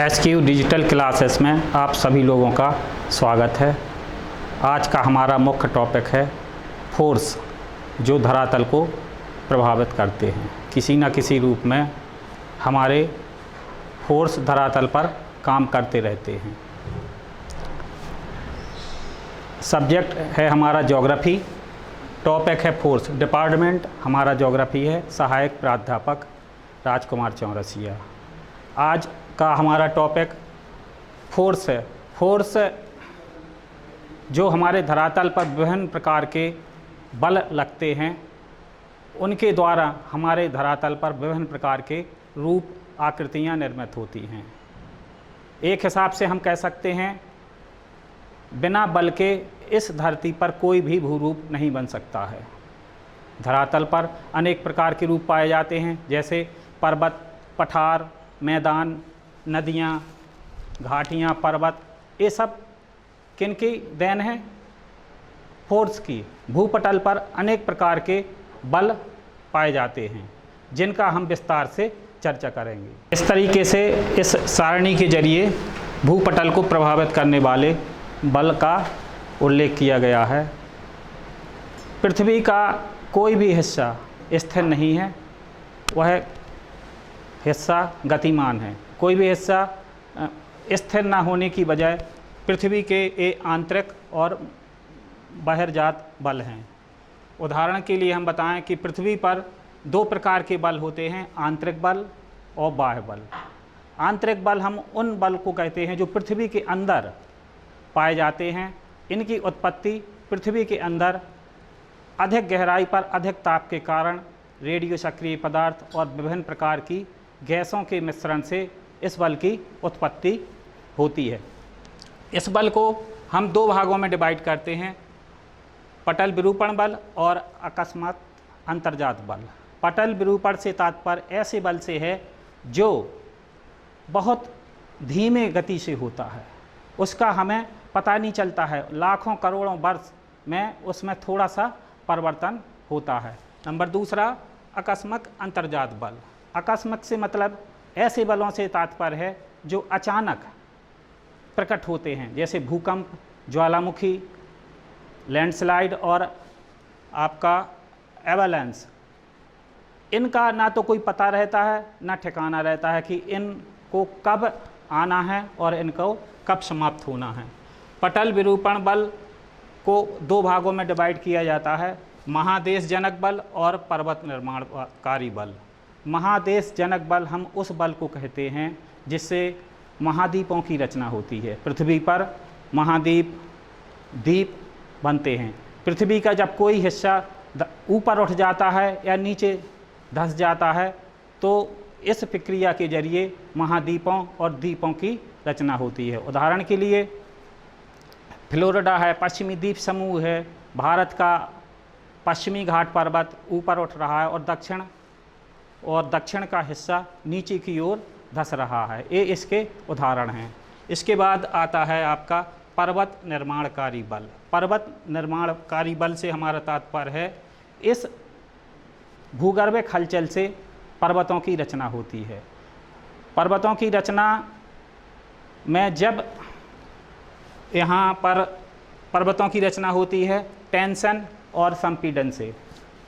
SQ digital classes में आप सभी लोगों का स्वागत है। आज का हमारा मुख्य टॉपिक है फोर्स जो धरातल को प्रभावित करते हैं। किसी न किसी रूप में हमारे फोर्स धरातल पर काम करते रहते हैं। सब्जेक्ट है हमारा ज्योग्राफी, टॉपिक है फोर्स। डिपार्टमेंट हमारा ज्योग्राफी है। सहायक प्राध्यापक राजकुमार चौरसिया। आज का हमारा टॉपिक फोर्स है। फोर्स जो हमारे धरातल पर विभिन्न प्रकार के बल लगते हैं, उनके द्वारा हमारे धरातल पर विभिन्न प्रकार के रूप आकृतियाँ निर्मित होती हैं। एक हिसाब से हम कह सकते हैं बिना बल के इस धरती पर कोई भी भूरूप नहीं बन सकता है। धरातल पर अनेक प्रकार के रूप पाए जाते हैं, जैसे पर्वत, पठार, मैदान, नदियाँ, घाटियाँ, पर्वत। ये सब किनकी देन है? फोर्स की। भूपटल पर अनेक प्रकार के बल पाए जाते हैं, जिनका हम विस्तार से चर्चा करेंगे। इस तरीके से इस सारणी के जरिए भूपटल को प्रभावित करने वाले बल का उल्लेख किया गया है। पृथ्वी का कोई भी हिस्सा स्थिर नहीं है, वह हिस्सा गतिमान है। कोई भी हिस्सा स्थिर न होने की बजाय पृथ्वी के ये आंतरिक और बहिर्जात बल हैं। उदाहरण के लिए हम बताएं कि पृथ्वी पर दो प्रकार के बल होते हैं, आंतरिक बल और बाह्य बल। आंतरिक बल हम उन बल को कहते हैं जो पृथ्वी के अंदर पाए जाते हैं। इनकी उत्पत्ति पृथ्वी के अंदर अधिक गहराई पर अधिक ताप के कारण रेडियो सक्रिय पदार्थ और विभिन्न प्रकार की गैसों के मिश्रण से इस बल की उत्पत्ति होती है। इस बल को हम दो भागों में डिवाइड करते हैं, पटल विरूपण बल और अकस्मात अंतर्जात बल। पटल विरूपण से तात्पर्य ऐसे बल से है जो बहुत धीमे गति से होता है, उसका हमें पता नहीं चलता है, लाखों करोड़ों वर्ष में उसमें थोड़ा सा परिवर्तन होता है। नंबर दूसरा आकस्मिक अंतर्जात बल। आकस्मिक से मतलब ऐसे बलों से तात्पर्य है जो अचानक प्रकट होते हैं, जैसे भूकंप, ज्वालामुखी, लैंडस्लाइड और आपका एवलांच। इनका ना तो कोई पता रहता है ना ठिकाना रहता है कि इनको कब आना है और इनको कब समाप्त होना है। पटल विरूपण बल को दो भागों में डिवाइड किया जाता है, महादेश जनक बल और पर्वत निर्माणकारी बल। महादेश जनक बल हम उस बल को कहते हैं जिससे महाद्वीपों की रचना होती है। पृथ्वी पर महाद्वीप, द्वीप बनते हैं। पृथ्वी का जब कोई हिस्सा ऊपर उठ जाता है या नीचे धंस जाता है, तो इस प्रक्रिया के जरिए महाद्वीपों और द्वीपों की रचना होती है। उदाहरण के लिए फ्लोरिडा है, पश्चिमी द्वीप समूह है, भारत का पश्चिमी घाट पर्वत ऊपर उठ रहा है और दक्षिण का हिस्सा नीचे की ओर धंस रहा है। ये इसके उदाहरण हैं। इसके बाद आता है आपका पर्वत निर्माणकारी बल। पर्वत निर्माणकारी बल से हमारा तात्पर्य है इस भूगर्भिक हलचल से पर्वतों की रचना होती है। पर्वतों की रचना में जब यहाँ पर पर्वतों की रचना होती है टेंशन और संपीड़न से।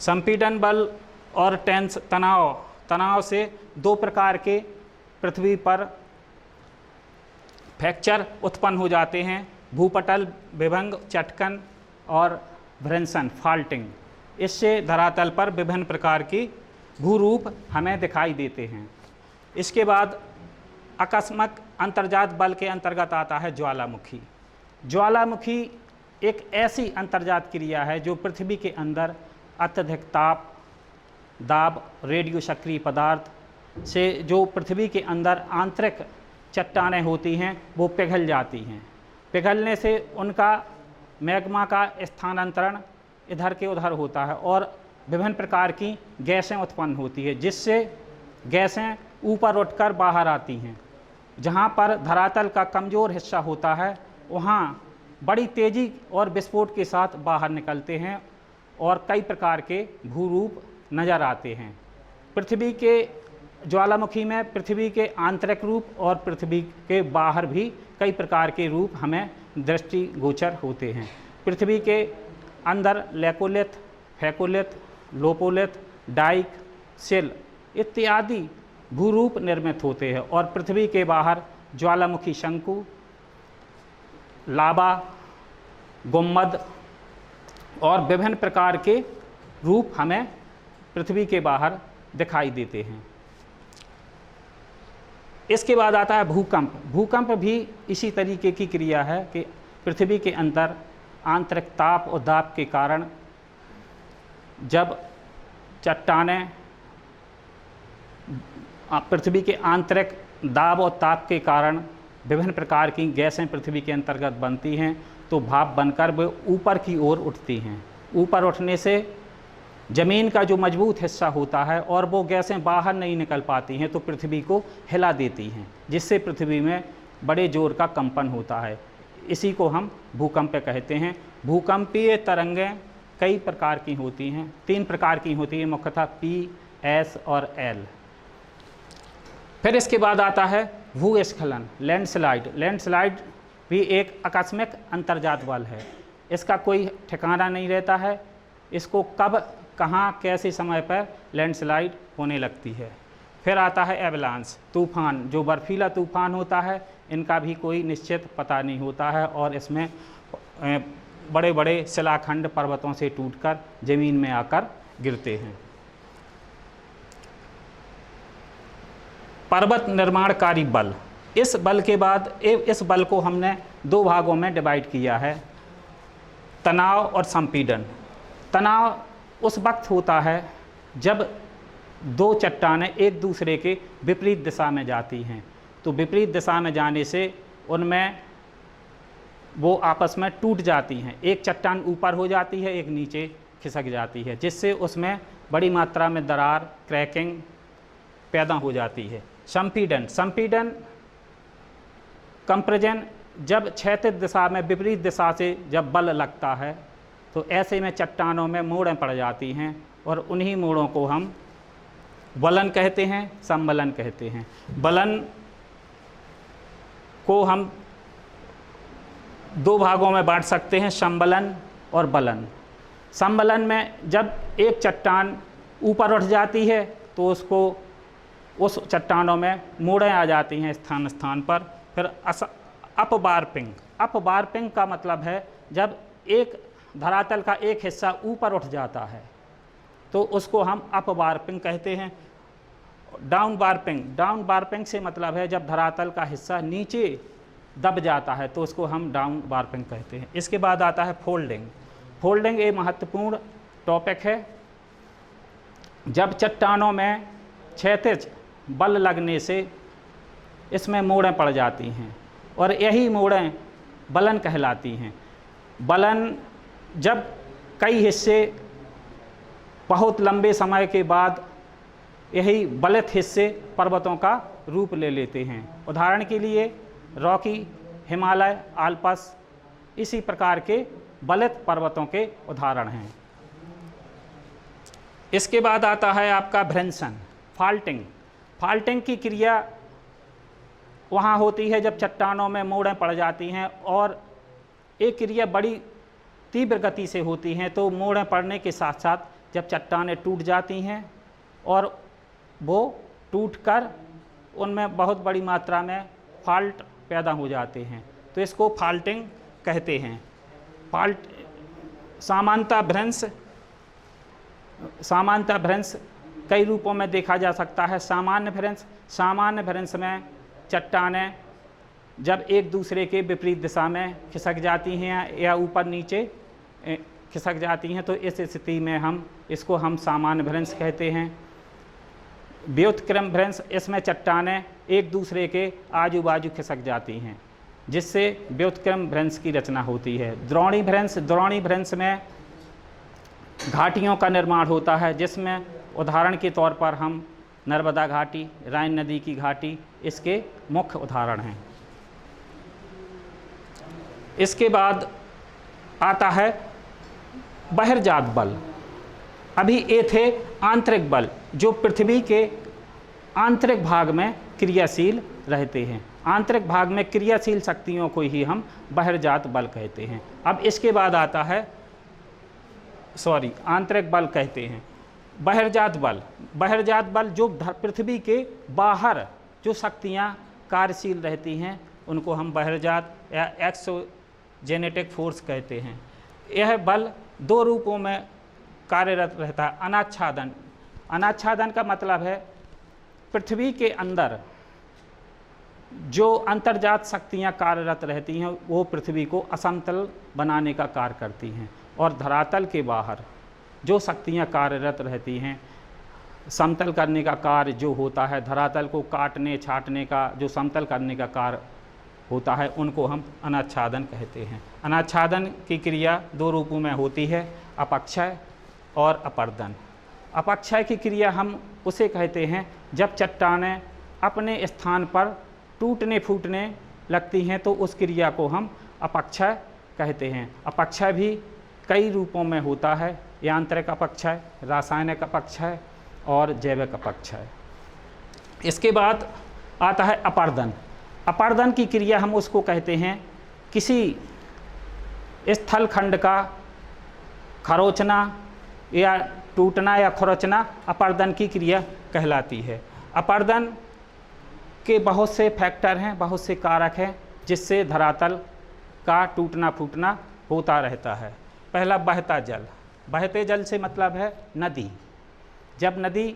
संपीड़न बल और तनाव से दो प्रकार के पृथ्वी पर फ्रैक्चर उत्पन्न हो जाते हैं, भूपटल विभंग, चटकन और भ्रंशन, फाल्टिंग। इससे धरातल पर विभिन्न प्रकार की भूरूप हमें दिखाई देते हैं। इसके बाद आकस्मिक अंतर्जात बल के अंतर्गत आता है ज्वालामुखी। ज्वालामुखी एक ऐसी अंतर्जात क्रिया है जो पृथ्वी के अंदर अत्यधिक ताप, दाब, रेडियो सक्रिय पदार्थ से जो पृथ्वी के अंदर आंतरिक चट्टानें होती हैं वो पिघल जाती हैं। पिघलने से उनका मैग्मा का स्थानांतरण इधर के उधर होता है और विभिन्न प्रकार की गैसें उत्पन्न होती है, जिससे गैसें ऊपर उठकर बाहर आती हैं। जहाँ पर धरातल का कमज़ोर हिस्सा होता है वहाँ बड़ी तेज़ी और विस्फोट के साथ बाहर निकलते हैं और कई प्रकार के भूरूप नज़र आते हैं। पृथ्वी के ज्वालामुखी में पृथ्वी के आंतरिक रूप और पृथ्वी के बाहर भी कई प्रकार के रूप हमें दृष्टिगोचर होते हैं। पृथ्वी के अंदर लेकोलिथ, फेकोलिथ, लोपोलिथ, डाइक, शिल इत्यादि भूरूप निर्मित होते हैं और पृथ्वी के बाहर ज्वालामुखी शंकु, लावा, गुम्मद और विभिन्न प्रकार के रूप हमें पृथ्वी के बाहर दिखाई देते हैं। इसके बाद आता है भूकंप। भूकंप भी इसी तरीके की क्रिया है कि पृथ्वी के अंदर आंतरिक ताप और दाब के कारण जब चट्टानें पृथ्वी के आंतरिक दाब और ताप के कारण विभिन्न प्रकार की गैसें पृथ्वी के अंतर्गत बनती हैं तो भाप बनकर वे ऊपर की ओर उठती हैं। ऊपर उठने से ज़मीन का जो मजबूत हिस्सा होता है और वो गैसें बाहर नहीं निकल पाती हैं तो पृथ्वी को हिला देती हैं, जिससे पृथ्वी में बड़े जोर का कंपन होता है। इसी को हम भूकंप कहते हैं। भूकंपीय तरंगें कई प्रकार की होती हैं, 3 प्रकार की होती हैं मुख्यतः P, S और L। फिर इसके बाद आता है भूस्खलन, लैंडस्लाइड। लैंडस्लाइड भी एक आकस्मिक अंतर्जात बल है, इसका कोई ठिकाना नहीं रहता है, इसको कब कहाँ कैसे समय पर लैंडस्लाइड होने लगती है। फिर आता है एवलांस, तूफान। जो बर्फीला तूफान होता है इनका भी कोई निश्चित पता नहीं होता है और इसमें बड़े बड़े शिलाखंड पर्वतों से टूटकर ज़मीन में आकर गिरते हैं। पर्वत निर्माणकारी बल। इस बल के बाद इस बल को हमने 2 भागों में डिवाइड किया है, तनाव और संपीड़न। तनाव उस वक्त होता है जब 2 चट्टानें एक दूसरे के विपरीत दिशा में जाती हैं, तो विपरीत दिशा में जाने से उनमें वो आपस में टूट जाती हैं। एक चट्टान ऊपर हो जाती है, एक नीचे खिसक जाती है, जिससे उसमें बड़ी मात्रा में दरार, क्रैकिंग पैदा हो जाती है। संपीड़न, संपीड़न कंप्रेशन, जब क्षैतिज दिशा में विपरीत दिशा से जब बल लगता है तो ऐसे में चट्टानों में मोड़ें पड़ जाती हैं और उन्हीं मोड़ों को हम वलन कहते हैं, संबलन कहते हैं। बलन को हम 2 भागों में बांट सकते हैं, संबलन और बलन। संबलन में जब एक चट्टान ऊपर उठ जाती है तो उसको उस चट्टानों में मोड़ें आ जाती हैं स्थान स्थान पर। फिर अपवार्पिंग। अपवार्पिंग का मतलब है जब एक धरातल का एक हिस्सा ऊपर उठ जाता है तो उसको हम अपवार्पिंग कहते हैं। डाउन वार्पिंग, डाउन वार्पिंग से मतलब है जब धरातल का हिस्सा नीचे दब जाता है तो उसको हम डाउन वार्पिंग कहते हैं। इसके बाद आता है फोल्डिंग। फोल्डिंग एक महत्वपूर्ण टॉपिक है। जब चट्टानों में क्षैतिज बल लगने से इसमें मोड़ें पड़ जाती हैं और यही मोड़ें बलन कहलाती हैं। बलन जब कई हिस्से बहुत लंबे समय के बाद यही बलित हिस्से पर्वतों का रूप ले लेते हैं। उदाहरण के लिए रॉकी, हिमालय, आल्प्स इसी प्रकार के बलित पर्वतों के उदाहरण हैं। इसके बाद आता है आपका भ्रंशन, फाल्टिंग। फाल्टिंग की क्रिया वहाँ होती है जब चट्टानों में मोड़ें पड़ जाती हैं और एक क्रिया बड़ी तीव्र गति से होती हैं, तो मोड़ें पड़ने के साथ साथ जब चट्टानें टूट जाती हैं और वो टूटकर उनमें बहुत बड़ी मात्रा में फाल्ट पैदा हो जाते हैं, तो इसको फाल्टिंग कहते हैं। फाल्ट सामान्यतः भ्रंश कई रूपों में देखा जा सकता है। सामान्य भ्रंश, सामान्य भ्रंश में चट्टानें जब एक दूसरे के विपरीत दिशा में खिसक जाती हैं या ऊपर नीचे खिसक जाती हैं तो इस स्थिति में इसको हम सामान्य भ्रंश कहते हैं। व्युत्क्रम भ्रंश, इसमें चट्टानें एक दूसरे के आजू बाजू खिसक जाती हैं जिससे व्युत्क्रम भ्रंश की रचना होती है। द्रोणी भ्रंश, द्रोणी भ्रंश में घाटियों का निर्माण होता है जिसमें उदाहरण के तौर पर हम नर्मदा घाटी, राइन नदी की घाटी इसके मुख्य उदाहरण हैं। इसके बाद आता है बहिर्जात बल। अभी ये थे आंतरिक बल जो पृथ्वी के आंतरिक भाग में क्रियाशील रहते हैं। आंतरिक भाग में क्रियाशील शक्तियों को ही हम बहिर्जात बल कहते हैं। अब इसके बाद आता है आंतरिक बल कहते हैं। बहिर्जात बल, बहिर्जात बल जो पृथ्वी के बाहर जो शक्तियाँ कार्यशील रहती हैं उनको हम बहिर्जात या एक्सोजेनेटिक फोर्स कहते हैं। यह बल दो रूपों में कार्यरत रहता है। अनाच्छादन, अनाच्छादन का मतलब है पृथ्वी के अंदर जो अंतर्जात शक्तियाँ कार्यरत रहती हैं वो पृथ्वी को असमतल बनाने का कार्य करती हैं, और धरातल के बाहर जो शक्तियाँ कार्यरत रहती हैं समतल करने का कार्य जो होता है, धरातल को काटने छाटने का जो समतल करने का कार्य होता है, उनको हम अनाच्छादन कहते हैं। अनाच्छादन की क्रिया दो रूपों में होती है, अपक्षय और अपर्दन। अपक्षय की क्रिया हम उसे कहते हैं जब चट्टानें अपने स्थान पर टूटने फूटने लगती हैं तो उस क्रिया को हम अपक्षय कहते हैं। अपक्षय भी कई रूपों में होता है, यांत्रिक अपक्षय, रासायनिक अपक्षय और जैविक अपक्षय। इसके बाद आता है अपर्दन। अपर्दन की क्रिया हम उसको कहते हैं किसी स्थल खंड का खरोचना या टूटना या खरोचना अपर्दन की क्रिया कहलाती है। अपर्दन के बहुत से फैक्टर हैं, बहुत से कारक हैं जिससे धरातल का टूटना फूटना होता रहता है। पहला बहता जल, बहते जल से मतलब है नदी। जब नदी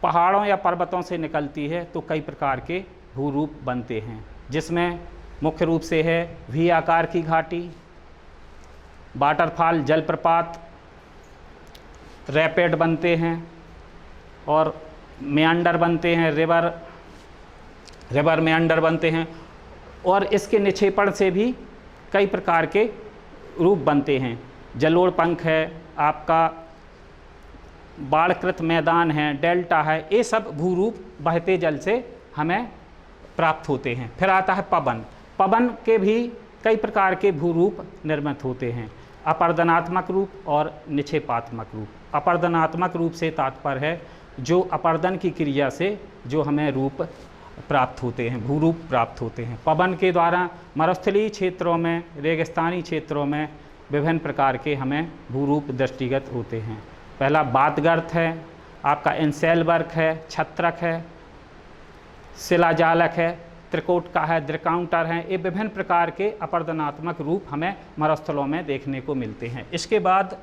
पहाड़ों या पर्वतों से निकलती है तो कई प्रकार के भूरूप बनते हैं, जिसमें मुख्य रूप से है वी आकार की घाटी, वाटरफॉल जलप्रपात, रैपिड बनते हैं और मेंडर बनते हैं, रिवर मेंडर बनते हैं, और इसके निक्षेपण से भी कई प्रकार के रूप बनते हैं। जलोढ़ पंख है, आपका बाढ़कृत मैदान है, डेल्टा है, ये सब भूरूप बहते जल से हमें प्राप्त होते हैं। फिर आता है पवन। पवन के भी कई प्रकार के भूरूप निर्मित होते हैं, अपर्दनात्मक रूप और निक्षेपात्मक रूप। अपर्दनात्मक रूप से तात्पर्य है जो अपर्दन की क्रिया से जो हमें रूप प्राप्त होते हैं, भूरूप प्राप्त होते हैं। पवन के द्वारा मरुस्थलीय क्षेत्रों में, रेगिस्तानी क्षेत्रों में विभिन्न प्रकार के हमें भूरूप दृष्टिगत होते हैं। पहला बातगर्त है, आपका इंसेलवर्क है, छत्रक है, शिलाजालक है, त्रिकोटका है, द्रिकाउंटर है, ये विभिन्न प्रकार के अपर्दनात्मक रूप हमें मरुस्थलों में देखने को मिलते हैं। इसके बाद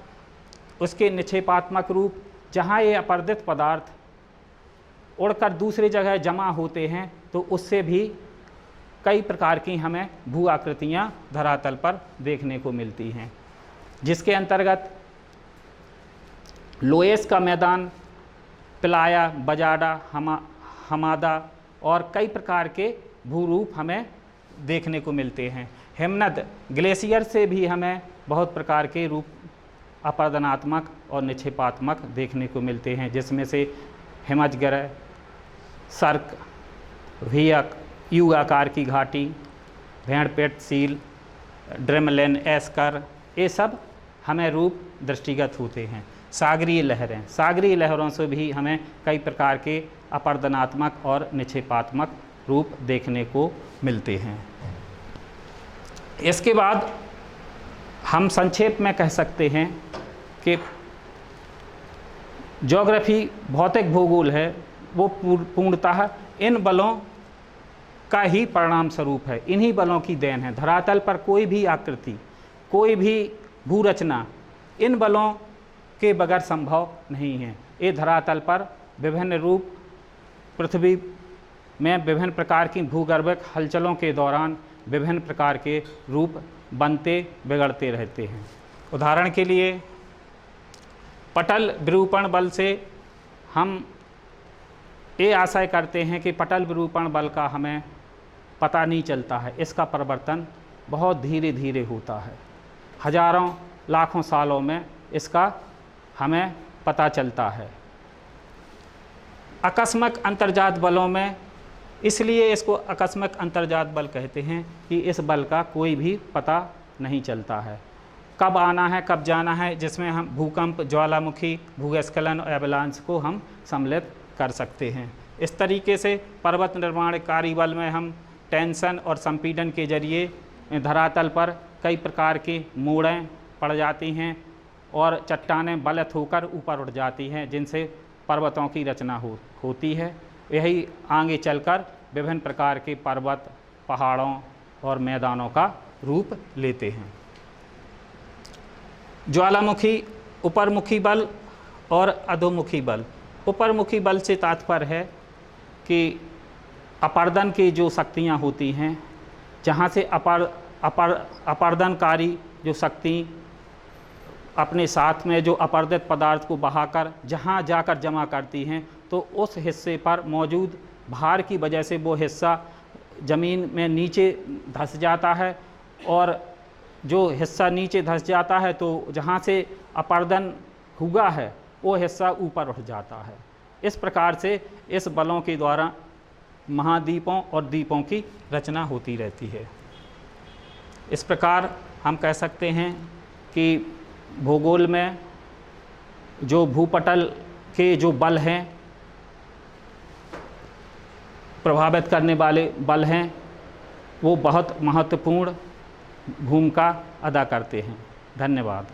उसके निक्षेपात्मक रूप, जहाँ ये अपर्दित पदार्थ उड़कर दूसरी जगह जमा होते हैं तो उससे भी कई प्रकार की हमें भू आकृतियाँ धरातल पर देखने को मिलती हैं, जिसके अंतर्गत लोएस का मैदान, पिलाया, बजाडा, हमादा और कई प्रकार के भूरूप हमें देखने को मिलते हैं। हिमनद ग्लेशियर से भी हमें बहुत प्रकार के रूप अपर्दनात्मक और निक्षेपात्मक देखने को मिलते हैं, जिसमें से हिमजगर, सर्क, भियक, यू आकार की घाटी, भेड़पेट सील, ड्रेमलेन एस्कर, ये सब हमें रूप दृष्टिगत होते हैं। सागरीय लहरें, सागरीय लहरों से भी हमें कई प्रकार के अपर्दनात्मक और निक्षेपात्मक रूप देखने को मिलते हैं। इसके बाद हम संक्षेप में कह सकते हैं कि ज्योग्राफी भौतिक भूगोल है, वो पूर्णतः इन बलों का ही परिणाम स्वरूप है, इन्हीं बलों की देन है। धरातल पर कोई भी आकृति, कोई भी भूरचना इन बलों के बगैर संभव नहीं है। ये धरातल पर विभिन्न रूप पृथ्वी में विभिन्न प्रकार की भूगर्भिक हलचलों के दौरान विभिन्न प्रकार के रूप बनते बिगड़ते रहते हैं। उदाहरण के लिए पटल विरूपण बल से हम ये आशय करते हैं कि पटल विरूपण बल का हमें पता नहीं चलता है, इसका परिवर्तन बहुत धीरे धीरे होता है, हजारों लाखों सालों में इसका हमें पता चलता है। आकस्मिक अंतर्जात बलों में इसलिए इसको आकस्मिक अंतर्जात बल कहते हैं कि इस बल का कोई भी पता नहीं चलता है, कब आना है कब जाना है, जिसमें हम भूकंप, ज्वालामुखी, भूस्खलन और एवलांच को हम सम्मिलित कर सकते हैं। इस तरीके से पर्वत निर्माणकारी बल में हम टेंशन और संपीड़न के जरिए धरातल पर कई प्रकार के मोड़ें पड़ जाती हैं और चट्टानें बलत होकर ऊपर उठ जाती हैं, जिनसे पर्वतों की रचना होती है। यही आगे चलकर विभिन्न प्रकार के पर्वत, पहाड़ों और मैदानों का रूप लेते हैं। ज्वालामुखी ऊपरमुखी बल और अधोमुखी बल। ऊपरमुखी बल से तात्पर्य है कि अपर्दन की जो शक्तियाँ होती हैं, जहाँ से अपर्दनकारी जो शक्ति अपने साथ में जो अपर्दित पदार्थ को बहाकर जहाँ जाकर जमा करती हैं, तो उस हिस्से पर मौजूद भार की वजह से वो हिस्सा ज़मीन में नीचे धंस जाता है, और जो हिस्सा नीचे धंस जाता है तो जहाँ से अपर्दन हुआ है वो हिस्सा ऊपर उठ जाता है। इस प्रकार से इस बलों के द्वारा महाद्वीपों और द्वीपों की रचना होती रहती है। इस प्रकार हम कह सकते हैं कि भूगोल में जो भूपटल के जो बल हैं, प्रभावित करने वाले बल हैं, वो बहुत महत्वपूर्ण भूमिका अदा करते हैं। धन्यवाद।